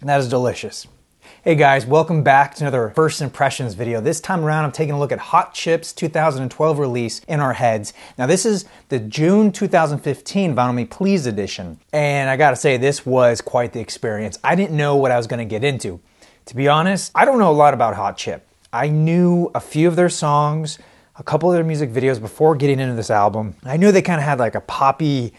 and that is delicious. Hey guys, welcome back to another First Impressions video. This time around I'm taking a look at Hot Chip's 2012 release, In Our Heads. Now this is the June 2015 Vinyl Me Please edition, and I gotta say this was quite the experience. I didn't know what I was gonna get into. To be honest, I don't know a lot about Hot Chip. I knew a few of their songs, a couple of their music videos before getting into this album. I knew they kind of had like a poppy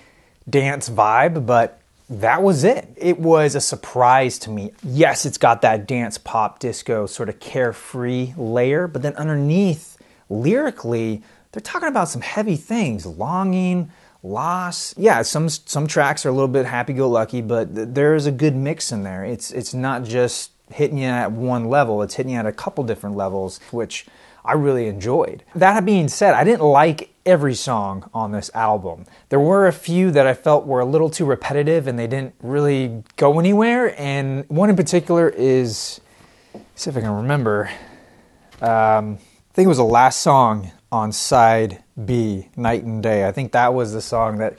dance vibe, but that was it. It was a surprise to me. Yes, it's got that dance pop disco sort of carefree layer, but then underneath, lyrically, they're talking about some heavy things. Longing, loss. Yeah, some tracks are a little bit happy-go-lucky, but there's a good mix in there. It's not just hitting you at one level, it's hitting you at a couple different levels, which I really enjoyed. That being said, I didn't like every song on this album. There were a few that I felt were a little too repetitive and they didn't really go anywhere, and one in particular is, see if I can remember, I think it was the last song on side B, Night and Day. I think that was the song that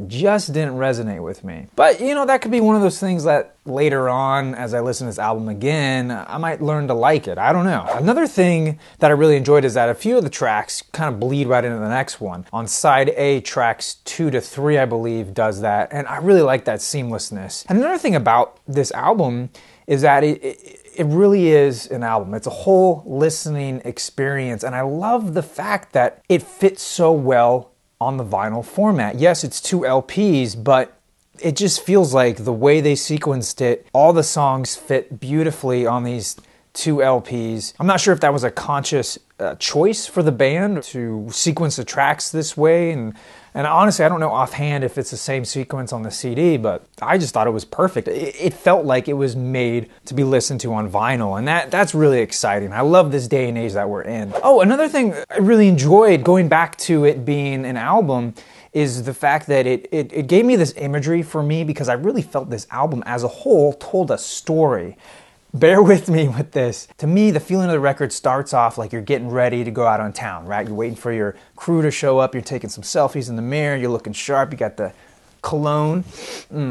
just didn't resonate with me. But you know, that could be one of those things that later on, as I listen to this album again, I might learn to like it. I don't know. Another thing that I really enjoyed is that a few of the tracks kind of bleed right into the next one. On side A, tracks 2 to 3, I believe, does that, and I really like that seamlessness. And another thing about this album is that it really is an album. It's a whole listening experience, and I love the fact that it fits so well on the vinyl format. Yes, it's 2 LPs, but it just feels like the way they sequenced it, all the songs fit beautifully on these 2 LPs. I'm not sure if that was a conscious choice for the band to sequence the tracks this way, and honestly, I don't know offhand if it's the same sequence on the CD, but I just thought it was perfect. It felt like it was made to be listened to on vinyl, and that's really exciting. I love this day and age that we're in. Oh, another thing I really enjoyed, going back to it being an album, is the fact that it gave me this imagery for me, because I really felt this album as a whole told a story. Bear with me with this. To me, the feeling of the record starts off like you're getting ready to go out on town, right? You're waiting for your crew to show up, you're taking some selfies in the mirror, you're looking sharp, you got the cologne,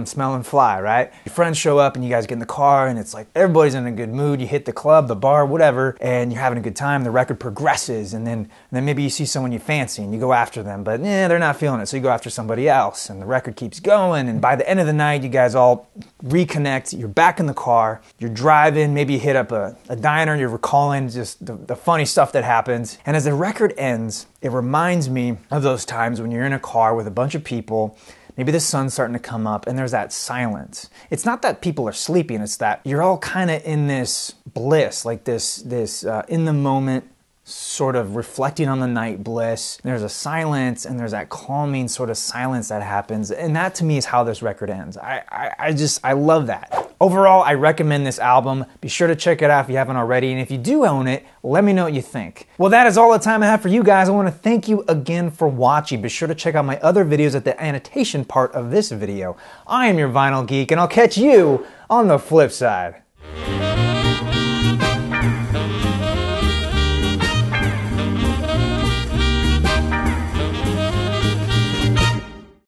smelling fly, right? Your friends show up and you guys get in the car and it's like everybody's in a good mood. You hit the club, the bar, whatever, and you're having a good time. The record progresses, and then maybe you see someone you fancy and you go after them, but they're not feeling it, so you go after somebody else, and the record keeps going, and by the end of the night, you guys all reconnect. You're back in the car, you're driving, maybe you hit up a diner, you're recalling just the funny stuff that happens, and as the record ends, it reminds me of those times when you're in a car with a bunch of people. Maybe the sun's starting to come up and there's that silence. It's not that people are sleeping, it's that you're all kind of in this bliss, like this in the moment, sort of reflecting on the night bliss. There's a silence and there's that calming sort of silence that happens, and that to me is how this record ends. I love that. Overall, I recommend this album. Be sure to check it out if you haven't already, and if you do own it, let me know what you think. Well, that is all the time I have for you guys. I want to thank you again for watching. Be sure to check out my other videos at the annotation part of this video. I am your Vinyl Geek, and I'll catch you on the flip side.